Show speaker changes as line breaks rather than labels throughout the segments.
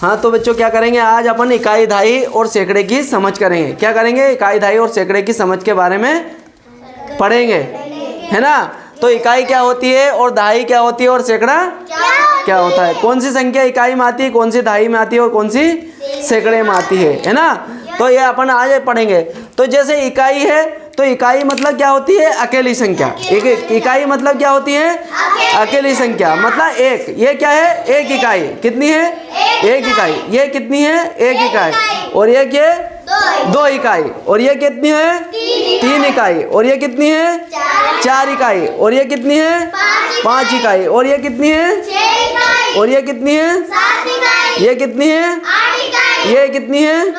हाँ तो बच्चों क्या करेंगे, आज अपन इकाई, दहाई और सैकड़े की समझ करेंगे। क्या करेंगे, इकाई, दहाई और सैकड़े की समझ के बारे में पढ़ेंगे, है ना। तो इकाई क्या होती है और दहाई क्या होती है और सैकड़ा क्या होता है, कौन सी संख्या इकाई में आती है, कौन सी दहाई में आती है और कौन सी सैकड़े में आती है ना। तो ये अपन आज पढ़ेंगे। तो जैसे इकाई है तो इकाई मतलब क्या होती है, अकेली संख्या। इकाई मतलब क्या होती है, अकेली संख्या, मतलब एक। ये क्या है, एक इकाई। कितनी है, एक इकाई। ये कितनी है, एक इकाई। और ये क्या, दो इकाई। और ये कितनी है, तीन इकाई। और ये कितनी है, चार इकाई। और ये कितनी है, पांच इकाई। और ये कितनी है, और ये कितनी है, ये कितनी है, ये कितनी है,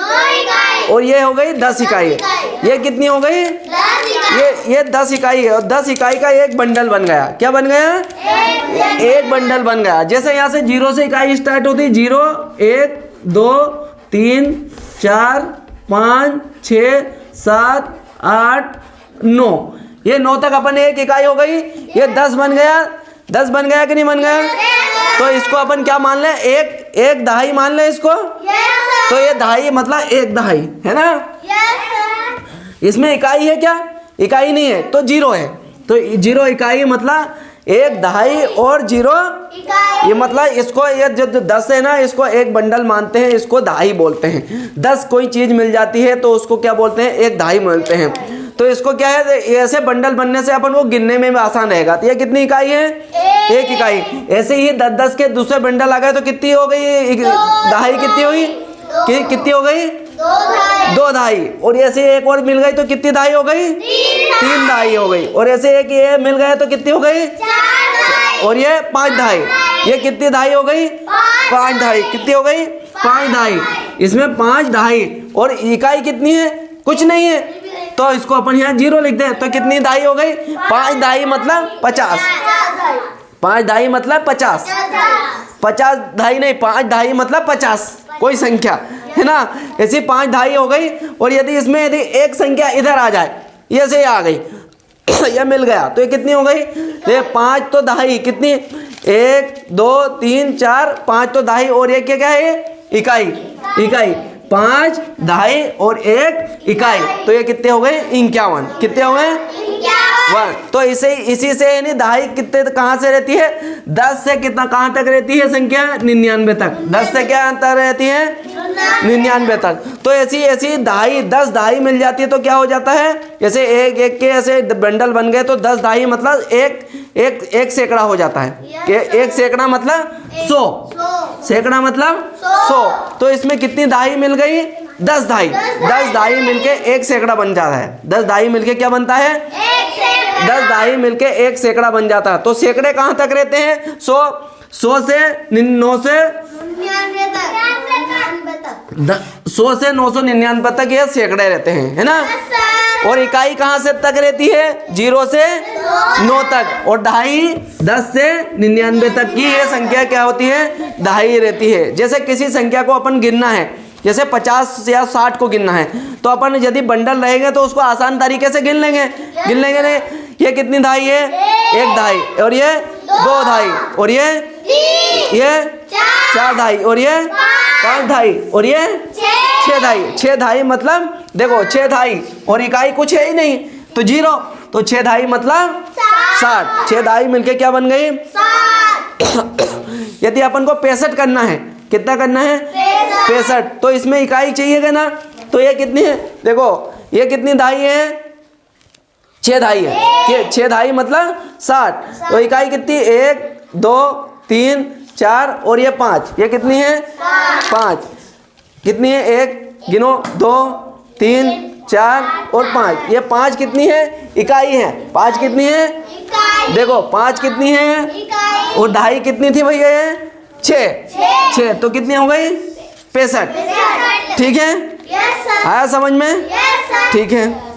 और ये हो गई 10 इकाई। ये कितनी हो गई, ये 10 इकाई है। और 10 इकाई का एक बंडल बन गया। क्या बन गया, एक बंडल बन गया। जैसे यहाँ से 0 से इकाई स्टार्ट होती, 0 1 2 3 4 5 6 7 8 9। ये 9 तक अपन एक इकाई हो गई। ये 10 बन गया। 10 बन गया कि नहीं बन गया। तो इसको अपन क्या मान लें, एक दहाई मान लें इसको। तो ये दहाई मतलब एक दहाई है ना। इसमें इकाई है क्या, इकाई नहीं है तो 0 है। तो 0 इकाई मतलब एक दहाई और 0 ये मतलब इसको, ये जो 10 है ना, इसको एक बंडल मानते हैं, इसको दहाई बोलते हैं। 10 कोई चीज मिल जाती है तो उसको क्या बोलते हैं, एक दहाई बोलते हैं। तो इसको क्या है, ऐसे बंडल बनने से अपन को गिनने में भी आसान रहेगा। तो ये कितनी इकाई है, एक इकाई। ऐसे ही 10-10 के दूसरे बंडल आ गए तो कितनी हो गई दहाई, कितनी हुई, कितनी हो गई, दो दहाई। और ऐसे एक और मिल गई तो कितनी दहाई हो गई, तीन दहाई हो गई। और ऐसे एक ये मिल गया तो कितनी हो गई, और ये 5 दहाई। ये कितनी दहाई हो गई, 5 दहाई। कितनी हो गई, 5 दहाई। इसमें 5 दहाई। और इकाई कितनी है, कुछ नहीं है, तो इसको अपन यहाँ 0 लिख दें। तो कितनी दहाई हो गई, 5 दहाई मतलब 50। 5 दहाई मतलब 50। 50 दहाई नहीं, 5 दहाई मतलब 50 कोई संख्या है ना। ऐसी 5 दहाई हो गई। और यदि इसमें यदि एक संख्या इधर आ जाए, ये से आ गई ये मिल गया तो ये कितनी हो गई, ये 5 तो दहाई। कितनी, 1 2 3 4 5 तो दहाई। और ये क्या है, इकाई। इकाई 5 दहाई और एक इकाई। तो ये कितने हो गए, 51। कितने हो गए, 1। तो इसी से यानी दहाई कितने कहाँ से रहती है, 10 से कितना कहाँ तक रहती है संख्या, 99 तक। 10 से क्या अंतर रहती है, 99 तक। तो ऐसी दहाई, 10 दहाई मिल जाती है तो क्या हो जाता है, जैसे एक के ऐसे बंडल बन गए तो 10 दहाई मतलब एक सैकड़ा हो जाता है। एक सैकड़ा मतलब 100। सैकड़ा मतलब 100। तो इसमें कितनी दहाई मिल गई, 10 दहाई। 10 दहाई मिलके एक सैकड़ा बन जाता है। 10 दहाई मिलके क्या बनता है, 10 दहाई मिलके एक सैकड़ा बन जाता है। तो सैकड़े कहाँ तक रहते हैं, 100 से 999 तक ये सैकड़े रहते हैं, है ना। और इकाई कहाँ से तक रहती है, 0 से 9 तक। और दहाई 10 से 99 तक की ये संख्या क्या होती है, दहाई रहती है। जैसे किसी संख्या को अपन गिनना है, जैसे 50 या 60 को गिनना है, तो अपन यदि बंडल रहेंगे तो उसको आसान तरीके से गिन लेंगे नहीं। ये कितनी दहाई है, एक दहाई। और ये 2 दहाई। और ये 4 दहाई। और ये 5 दहाई। और ये 6 दहाई। 6 दहाई मतलब देखो 6 दहाई और इकाई कुछ है ही नहीं तो 0। तो 6 दहाई मतलब 60। 6 दहाई मिलके क्या बन गई, 60। यदि अपन को 65 करना है, कितना करना है, 65। तो इसमें इकाई चाहिएगा ना। तो ये कितनी है, देखो ये कितनी दहाई है, 6 दहाई है। 6 दहाई मतलब 60। तो इकाई कितनी, 1 2 3 4 और ये 5। ये कितनी है, 5। कितनी है, 1 गिनो, 2 3 4 और 5। ये 5 कितनी है, इकाई है। 5 कितनी है, देखो 5 कितनी है, और दहाई कितनी थी भैया, ये 6। तो कितनी हो गई, 65। ठीक है, आया समझ में, ठीक है।